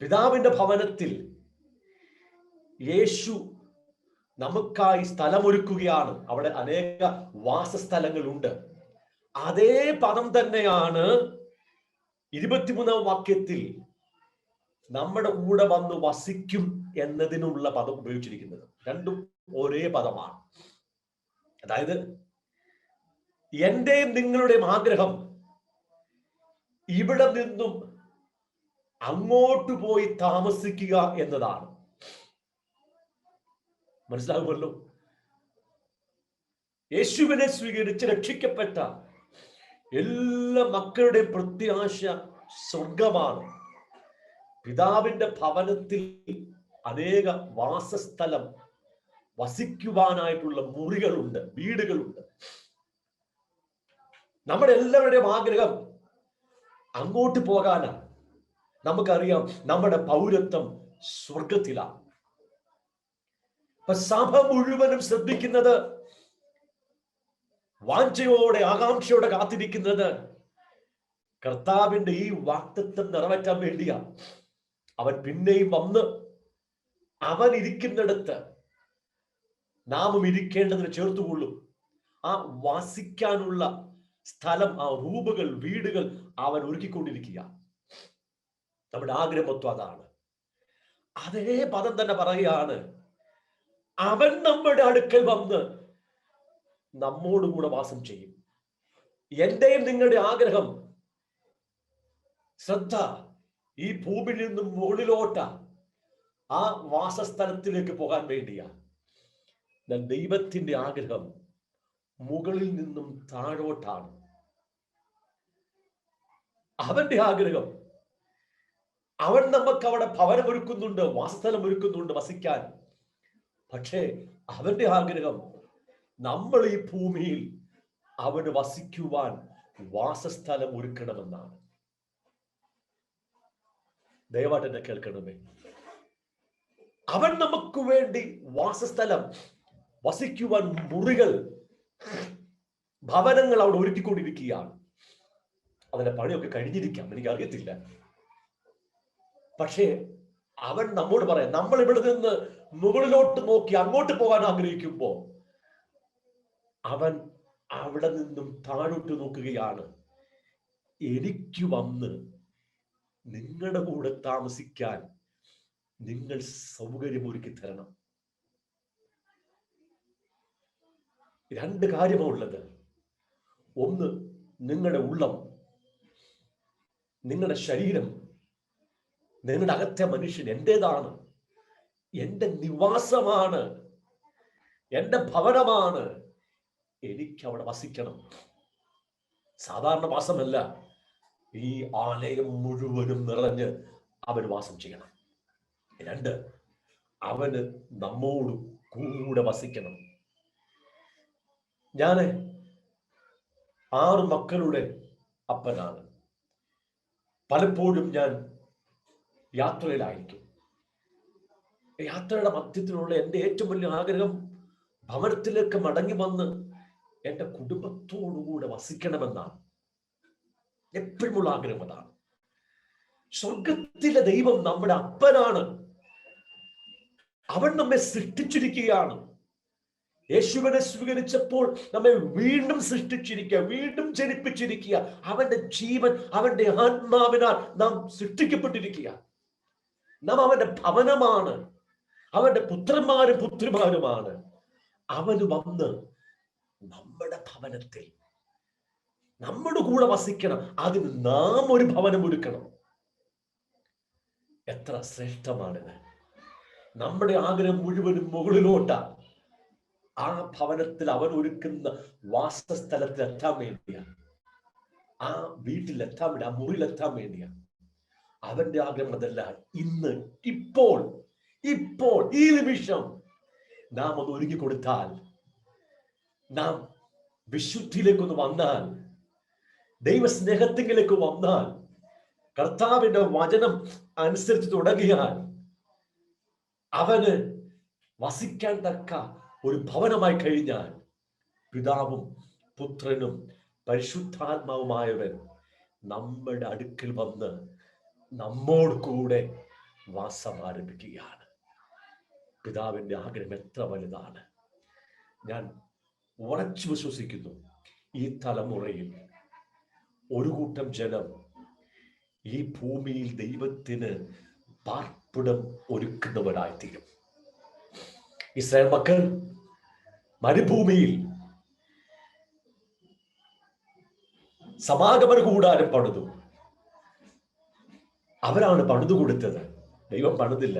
പിതാവിന്റെ ഭവനത്തിൽ യേശു നമുക്കായി സ്ഥലമൊരുക്കുകയാണ്. അവിടെ അനേക വാസസ്ഥലങ്ങളുണ്ട്. അതേ പദം തന്നെയാണ് 23 വാക്യത്തിൽ നമ്മുടെ കൂടെ വന്ന് വസിക്കും എന്നതിനുള്ള പദം ഉപയോഗിച്ചിരിക്കുന്നത്. രണ്ടും ഒരേ പദമാണ്. അതായത് എന്റെയും നിങ്ങളുടെയും ആഗ്രഹം ഇവിടെ നിന്നും അങ്ങോട്ട് പോയി താമസിക്കുക എന്നതാണ്. മനസ്സിലാകുമല്ലോ? യേശുവിനെ സ്വീകരിച്ച് രക്ഷിക്കപ്പെട്ട എല്ലാ മക്കളുടെയും പ്രത്യാശ സ്വർഗമാണ്. പിതാവിന്റെ ഭവനത്തിൽ അനേക വാസസ്ഥലം, വസിക്കുവാനായിട്ടുള്ള മുറികളുണ്ട്, വീടുകളുണ്ട്. നമ്മുടെ എല്ലാവരുടെയും ആഗ്രഹം അങ്ങോട്ട് പോകാനാണ്. നമുക്കറിയാം നമ്മുടെ പൗരത്വം സ്വർഗത്തിലാണ്. സഭ മുഴുവനും ശ്രദ്ധിക്കുന്നത്, വാഞ്ചയോടെ ആകാംക്ഷയോടെ കാത്തിരിക്കുന്നത് കർത്താവിന്റെ ഈ വാഗ്ദത്തം നിറവേറ്റാൻ വേണ്ടിയാ. അവൻ പിന്നെയും വന്ന് അവൻ ഇരിക്കുന്നിടത്ത് നാമും ഇരിക്കേണ്ടതിന് ചേർത്തുകൊള്ളും. ആ വാസിക്കാനുള്ള സ്ഥലം, ആ റൂമുകൾ, വീടുകൾ അവൻ ഒരുക്കിക്കൊണ്ടിരിക്കുക. നമ്മുടെ ആഗ്രഹമൊത്തം അതാണ്. അതേ പദം തന്നെ പറയുകയാണ്, അവൻ നമ്മുടെ അടുക്കൽ വന്ന് നമ്മോടുകൂടെ വാസം ചെയ്യും. എന്റെയും നിങ്ങളുടെ ആഗ്രഹം, ശ്രദ്ധ, ഈ ഭൂമിയിൽ നിന്നും മുകളിലോട്ട ആ വാസസ്ഥലത്തിലേക്ക് പോകാൻ വേണ്ടിയാ. ദൈവത്തിന്റെ ആഗ്രഹം മുകളിൽ നിന്നും താഴോട്ടാണ്. അവന്റെ ആഗ്രഹം, അവൻ നമുക്ക് അവിടെ ഭവനം ഒരുക്കുന്നുണ്ട്, വാസസ്ഥലം ഒരുക്കുന്നുണ്ട് വസിക്കാൻ. പക്ഷേ അവന്റെ ആഗ്രഹം നമ്മൾ ഈ ഭൂമിയിൽ അവന് വസിക്കുവാൻ വാസസ്ഥലം ഒരുക്കണമെന്നാണ്. ദയവായിട്ട് എന്നെ കേൾക്കണമേ. അവൻ നമുക്ക് വേണ്ടി വാസസ്ഥലം, വസിക്കുവാൻ മുറികൾ, ഭവനങ്ങൾ അവിടെ ഒരുക്കിക്കൊണ്ടിരിക്കുകയാണ്. അതിന്റെ പണിയൊക്കെ കഴിഞ്ഞിരിക്കാം, എനിക്ക് അറിയത്തില്ല. പക്ഷേ അവൻ നമ്മോട് പറയാം, നമ്മൾ ഇവിടെ നിന്ന് മുകളിലോട്ട് നോക്കി അങ്ങോട്ട് പോകാൻ ആഗ്രഹിക്കുമ്പോ അവൻ അവിടെ നിന്നും താഴോട്ട് നോക്കുകയാണ്. എനിക്ക് വന്ന് നിങ്ങളുടെ കൂടെ താമസിക്കാൻ നിങ്ങൾ സൗകര്യമൊരുക്കി തരണം. 2 കാര്യമുള്ളത്. ഒന്ന്, നിങ്ങളുടെ ഉള്ളം, നിങ്ങളുടെ ശരീരം, നിങ്ങളുടെ അകത്തെ മനുഷ്യൻ എന്റേതാണ്, എന്റെ നിവാസമാണ്, എന്റെ ഭവനമാണ്, എനിക്ക് അവിടെ വസിക്കണം. സാധാരണ വാസമല്ല, ഈ ആലയം മുഴുവനും നിറഞ്ഞ് അവൻ വാസം ചെയ്യണം. 2, അവന് നമ്മോട് കൂടെ വസിക്കണം. ഞാൻ 6 മക്കളുടെ അപ്പനാണ്. പലപ്പോഴും ഞാൻ യാത്രയിലായിരിക്കും. യാത്രയുടെ മധ്യത്തിലുള്ള എൻ്റെ ഏറ്റവും വലിയ ആഗ്രഹം ഭവനത്തിലേക്ക് മടങ്ങി വന്ന് എൻ്റെ കുടുംബത്തോടുകൂടെ വസിക്കണമെന്നാണ്. എപ്പോഴുമുള്ള ആഗ്രഹം അതാണ്. സ്വർഗത്തിലെ ദൈവം നമ്മുടെ അപ്പനാണ്. അവൻ നമ്മെ സൃഷ്ടിച്ചിരിക്കുകയാണ്. യേശുവിനെ സ്വീകരിച്ചപ്പോൾ നമ്മെ വീണ്ടും സൃഷ്ടിച്ചിരിക്കുക, വീണ്ടും ജനിപ്പിച്ചിരിക്കുക. അവന്റെ ജീവൻ, അവന്റെ ആത്മാവിനാൽ നാം സൃഷ്ടിക്കപ്പെട്ടിരിക്കുക. നാം അവന്റെ ഭവനമാണ്, അവന്റെ പുത്രന്മാരും പുത്രിമാരുമാണ്. അവന് വന്ന് നമ്മുടെ ഭവനത്തിൽ നമ്മുടെ കൂടെ വസിക്കണം. അതിന് നാം ഒരു ഭവനം ഒരുക്കണം. എത്ര ശ്രേഷ്ഠമാണിത്! നമ്മുടെ ആഗ്രഹം മുഴുവനും മുകളിലോട്ട. ആ ഭവനത്തിൽ അവൻ ഒരുക്കുന്ന വാസസ്ഥലത്തിൽ എത്താൻ വേണ്ടിയാണ്, ആ വീട്ടിലെത്താൻ വേണ്ടി, ആ മുറിയിലെത്താൻ വേണ്ടിയാണ്. അവന്റെ ആഗ്രഹം അതല്ല. ഇന്ന്, ഇപ്പോൾ ഇപ്പോൾ ഈ നിമിഷം നാം ഒന്ന് ഒരുങ്ങി കൊടുത്താൽ, നാം വിശുദ്ധിയിലേക്കൊന്ന് വന്നാൽ, ദൈവസ്നേഹത്തിലേക്ക് വന്നാൽ, കർത്താവിന്റെ വചനം അനുസരിച്ച് തുടങ്ങിയാൽ, അവന് വസിക്കാൻ തക്ക ഒരു ഭവനമായി കഴിഞ്ഞാൽ, പിതാവും പുത്രനും പരിശുദ്ധാത്മാവുമായവൻ നമ്മുടെ അടുക്കൽ വന്ന് നമ്മോട് കൂടെ വാസം ആരംഭിക്കുകയാണ്. പിതാവിന്റെ ആഗ്രഹം എത്ര വലുതാണ്! ഞാൻ ഉറച്ചു വിശ്വസിക്കുന്നു, ഈ തലമുറയിൽ ഒരു കൂട്ടം ജനം ഈ ഭൂമിയിൽ ദൈവത്തിന് പാർപ്പിടം ഒരുക്കുന്നവരായിത്തീരും. ഇസ്രായേൽ മക്കൾ മരുഭൂമിയിൽ സമാഗമന കൂടാരം പണിതു. അവരാണ് പണിതു കൊടുത്തത്, ദൈവം പണിതില്ല.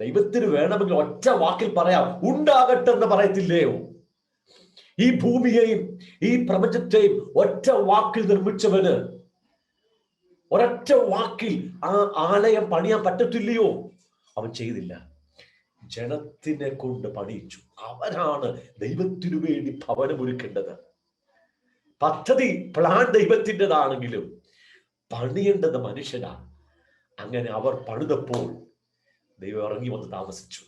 ദൈവത്തിന് വേണമെങ്കിൽ ഒറ്റ വാക്കിൽ പറയാം, ഉണ്ടാകട്ടെ എന്ന് പറയത്തില്ലയോ? ഈ ഭൂമിയെയും ഈ പ്രപഞ്ചത്തെയും ഒറ്റ വാക്കിൽ നിർമ്മിച്ചവന് ഒരൊറ്റ വാക്കിൽ ആ ആലയം പണിയാൻ പറ്റത്തില്ലയോ? അവൻ ചെയ്തില്ല. ജനത്തിനെ കൊണ്ട് പണിയിച്ചു. അവരാണ് ദൈവത്തിനു വേണ്ടി ഭവനം ഒരുക്കേണ്ടത്. പദ്ധതി, പ്ലാൻ ദൈവത്തിൻ്റെതാണെങ്കിലും പണിയേണ്ടത് മനുഷ്യനാണ്. അങ്ങനെ അവർ പണിതപ്പോൾ ദൈവം ഇറങ്ങി വന്ന് താമസിച്ചു.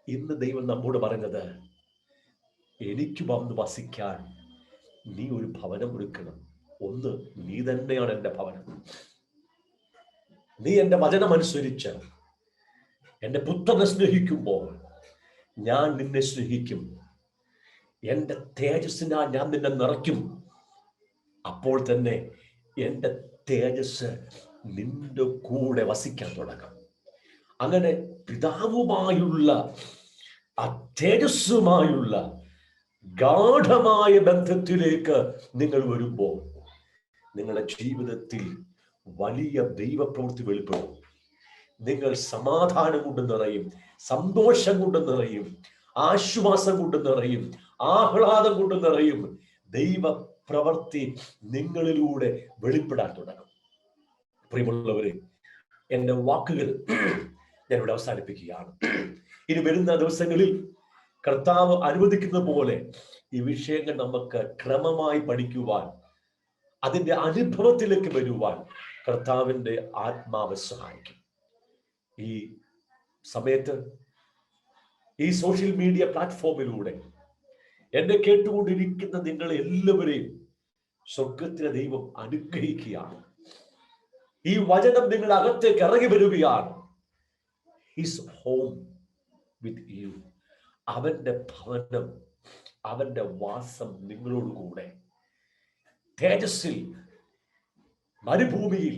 ഇന്ന് ദൈവം നമ്മോട് പറഞ്ഞത്, എനിക്ക് വന്ന് വസിക്കാൻ നീ ഒരു ഭവനം ഒരുക്കണം. ഒന്ന്, നീ തന്നെയാണ് എൻ്റെ ഭവനം. നീ എൻ്റെ വചനമനുസരിച്ച് എൻ്റെ പുത്രനെ സ്നേഹിക്കുമ്പോൾ ഞാൻ നിന്നെ സ്നേഹിക്കും. എൻ്റെ തേജസ്സിനാൽ ഞാൻ നിന്നെ നിറയ്ക്കും. അപ്പോൾ തന്നെ എൻ്റെ തേജസ് നിന്റെ കൂടെ വസിക്കാൻ തുടങ്ങും. അങ്ങനെ പിതാവുമായുള്ള ആ തേജസ്സുമായുള്ള ഗാഢമായ ബന്ധത്തിലേക്ക് നിങ്ങൾ വരുമ്പോൾ നിങ്ങളുടെ ജീവിതത്തിൽ വലിയ ദൈവപ്രവൃത്തി വെളിപ്പെടും. നിങ്ങൾ സമാധാനം കൊണ്ട് നിറയും, സന്തോഷം കൊണ്ട് നിറയും, ആശ്വാസം കൊണ്ട് നിറയും, ആഹ്ലാദം കൊണ്ട് നിറയും. ദൈവ പ്രവൃത്തി നിങ്ങളിലൂടെ വെളിപ്പെടാൻ തുടങ്ങും. പ്രിയമുള്ളവരെ, എൻ്റെ വാക്കുകൾ ഞാനിവിടെ അവസാനിപ്പിക്കുകയാണ്. ഇനി വരുന്ന ദിവസങ്ങളിൽ കർത്താവ് അനുവദിക്കുന്ന പോലെ ഈ വിഷയങ്ങൾ നമുക്ക് ക്രമമായി പഠിക്കുവാൻ, അതിൻ്റെ അനുഭവത്തിലേക്ക് വരുവാൻ കർത്താവിൻ്റെ ആത്മാവ് സഹായിക്കും. ഈ സമയത്ത് ഈ സോഷ്യൽ മീഡിയ പ്ലാറ്റ്ഫോമിലൂടെ എന്നെ കേട്ടുകൊണ്ടിരിക്കുന്ന നിങ്ങൾ എല്ലാവരെയും സ്വർഗത്തിലെ ദൈവം അനുഗ്രഹിക്കുകയാണ്. ഈ വചനം നിങ്ങൾ അകത്തേക്ക് ഇറങ്ങി വരികയാണ്. His home with you. അവന്റെ ഭവനം, അവന്റെ വാസം നിങ്ങളോടുകൂടെ. തേജസ്സിൽ മരുഭൂമിയിൽ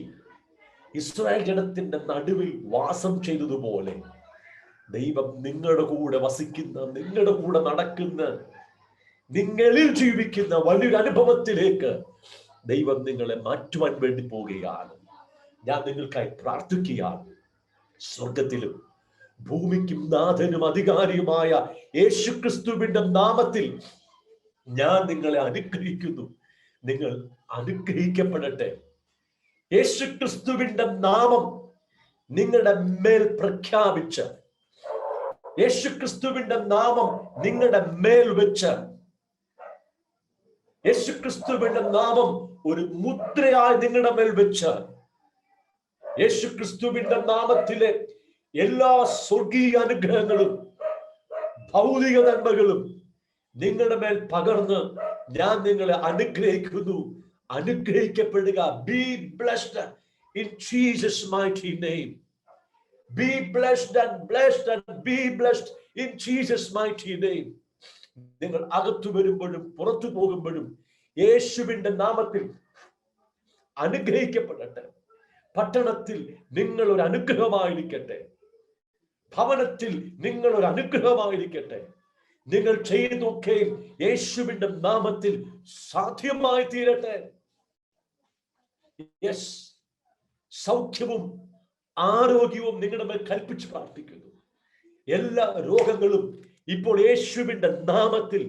ഇസ്രായേൽ ജനത്തിന്റെ നടുവിൽ വാസം ചെയ്തതുപോലെ ദൈവം നിങ്ങളുടെ കൂടെ വസിക്കുന്ന, നിങ്ങളുടെ കൂടെ നടക്കുന്ന, നിങ്ങളിൽ ജീവിക്കുന്ന വലിയൊരു അനുഭവത്തിലേക്ക് ദൈവം നിങ്ങളെ മാറ്റുവാൻ വേണ്ടി പോവുകയാണ്. ഞാൻ നിങ്ങൾക്കായി പ്രാർത്ഥിക്കുകയാണ്. സ്വർഗത്തിലും ഭൂമിക്കും നാഥനും അധികാരിയുമായ യേശുക്രിസ്തുവിന്റെ നാമത്തിൽ ഞാൻ നിങ്ങളെ അനുഗ്രഹിക്കുന്നു. നിങ്ങൾ അനുഗ്രഹിക്കപ്പെടട്ടെ. യേശുക്രിസ്തുവിന്റെ നാമം നിങ്ങളുടെ മേൽ പ്രഖ്യാപിച്ച്, യേശുക്രിസ്തുവിന്റെ നാമം നിങ്ങളുടെ മേൽ വെച്ച്, യേശുക്രിസ്തുവിന്റെ നാമം ഒരു മുദ്രയായി നിങ്ങളുടെ മേൽ വെച്ച്, യേശുക്രിസ്തുവിന്റെ നാമത്തിലെ എല്ലാ സ്വർഗീയ അനുഗ്രഹങ്ങളും ഭൗതിക നന്മകളും നിങ്ങളുടെ മേൽ പകർന്ന് ഞാൻ നിങ്ങളെ അനുഗ്രഹിക്കുന്നു. അനുഗ്രഹിക്കപ്പെടുക. Be blessed in Jesus' mighty name. Be blessed and blessed and be blessed in Jesus' mighty name. നിങ്ങൾ അകത്തു വരുമ്പോഴും പുറത്തു പോകുമ്പോഴും യേശുവിന്റെ നാമത്തിൽ അനുഗ്രഹിക്കപ്പെടട്ടെ. പട്ടണത്തിൽ നിങ്ങൾ ഒരു അനുഗ്രഹമായിരിക്കട്ടെ. ഭവനത്തിൽ നിങ്ങൾ ഒരു അനുഗ്രഹമായിരിക്കട്ടെ. നിങ്ങൾ ചെയ്യുന്നതൊക്കെയും യേശുവിന്റെ നാമത്തിൽ സാധ്യമായി തീരട്ടെ. യെസ്, സൗഖ്യവും ആരോഗ്യവും നിങ്ങളുടെ മേൽ കൽപ്പിച്ച് പ്രാർത്ഥിക്കുന്നു. എല്ലാ രോഗങ്ങളും ഇപ്പോൾ യേശുവിന്റെ നാമത്തിൽ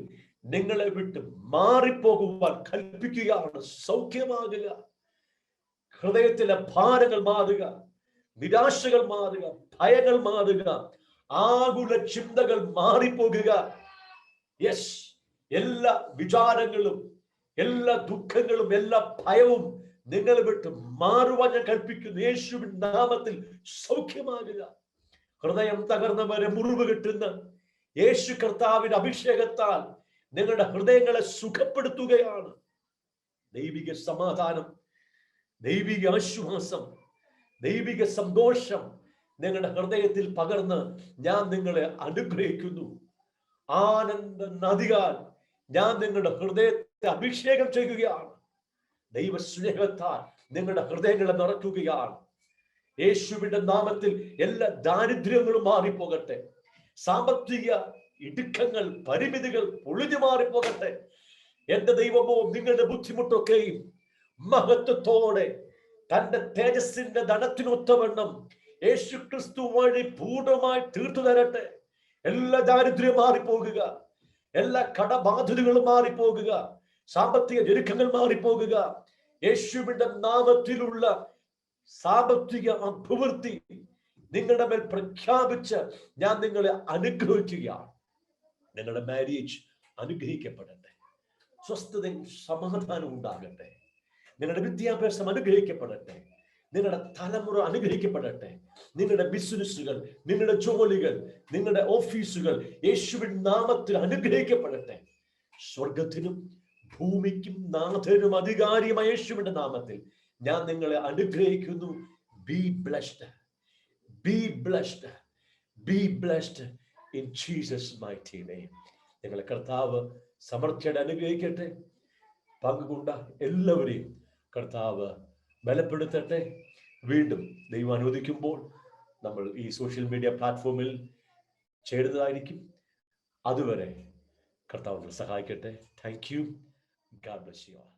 നിങ്ങളെ വിട്ട് മാറിപ്പോകുവാൻ കൽപ്പിക്കുകയാണ്. സൗഖ്യമാകുക, ഹൃദയത്തിലെ ഭാരങ്ങൾ മാറുക, നിരാശകൾ മാറുക, ഭയങ്ങൾ മാറുക, ആകുല ചിന്തകൾ മാറിപ്പോകുക. യെസ്, എല്ലാ വിചാരങ്ങളും, എല്ലാ ദുഃഖങ്ങളും, എല്ലാ ഭയവും നിങ്ങൾ വിട്ട് മാറുവാൻ ഞാൻ കൽപ്പിക്കുന്നു. യേശുവിൻ നാമത്തിൽ സൗഖ്യമാകുക. ഹൃദയം തകർന്നവരെ മുറിവ് കിട്ടുന്ന യേശു കർത്താവിന്റെ അഭിഷേകത്താൽ നിങ്ങളുടെ ഹൃദയങ്ങളെ സുഖപ്പെടുത്തുകയാണ്. ദൈവിക സമാധാനം, ദൈവിക ആശ്വാസം, ദൈവിക സന്തോഷം നിങ്ങളുടെ ഹൃദയത്തിൽ പകർന്ന് ഞാൻ നിങ്ങളെ അനുഗ്രഹിക്കുന്നു. ആനന്ദ നദിയാൽ ഞാൻ നിങ്ങളുടെ ഹൃദയത്തെ അഭിഷേകം ചെയ്യുകയാണ്. ദൈവ സ്നേഹത്താൽ നിങ്ങളുടെ ഹൃദയങ്ങളെ നിറയ്ക്കുകയാണ്. യേശുവിന്റെ നാമത്തിൽ എല്ലാ ദാരിദ്ര്യങ്ങളും മാറിപ്പോകട്ടെ. സാമ്പത്തിക ഇടുക്കങ്ങൾ, പരിമിതികൾ പൊളിഞ്ഞു മാറിപ്പോകട്ടെ. എന്റെ ദൈവമോ, നിങ്ങളുടെ ബുദ്ധിമുട്ടൊക്കെയും മഹത്വത്തോടെ തന്റെ തേജസ്സിന്റെ ധനത്തിനൊത്തവണ്ണം യേശു ക്രിസ്തു വഴി പൂർണ്ണമായി തീർത്തു തരട്ടെ. എല്ലാ ദാരിദ്ര്യം മാറിപ്പോകുക, എല്ലാ കടബാധ്യതകളും മാറിപ്പോകുക, സാമ്പത്തിക ഞെരുക്കങ്ങൾ മാറിപ്പോകുക. യേശുവിന്റെ നാമത്തിലുള്ള സാമ്പത്തിക അഭിവൃദ്ധി നിങ്ങളുടെ മേൽ പ്രഖ്യാപിച്ച് ഞാൻ നിങ്ങളെ അനുഗ്രഹിക്കുകയാണ്. നിങ്ങളുടെ മാരേജ് അനുഗ്രഹിക്കപ്പെടട്ടെ, സ്വസ്ഥതയും സമാധാനവും ഉണ്ടാകട്ടെ. നിങ്ങളുടെ വിദ്യാഭ്യാസം അനുഗ്രഹിക്കപ്പെടട്ടെ, നിങ്ങളുടെ തലമുറ അനുഗ്രഹിക്കപ്പെടട്ടെ. നിങ്ങളുടെ ബിസിനസ്സുകൾ, നിങ്ങളുടെ ജോലികൾ, നിങ്ങളുടെ ഓഫീസുകൾ യേശുവിൻ നാമത്തിൽ അനുഗ്രഹിക്കപ്പെടട്ടെ. സ്വർഗത്തിനും ഭൂമിക്കും നാഥനും അധികാരിയുമായ യേശുവിന്റെ നാമത്തിൽ ഞാൻ നിങ്ങളെ അനുഗ്രഹിക്കുന്നു. B blessed, B blessed, B blessed in Jesus mighty name. നിങ്ങളെ കർത്താവ് സമൃദ്ധിയോടെ അനുഗ്രഹിക്കട്ടെ. പങ്കുകൊണ്ട എല്ലാവരെയും കർത്താവ് ബലപ്പെടുത്തട്ടെ. വീണ്ടും ദൈവം അനുവദിക്കുമ്പോൾ നമ്മൾ ഈ സോഷ്യൽ മീഡിയ പ്ലാറ്റ്ഫോമിൽ ചേരുന്നതായിരിക്കും. അതുവരെ കർത്താവ് സഹായിക്കട്ടെ. Thank you. God bless you all.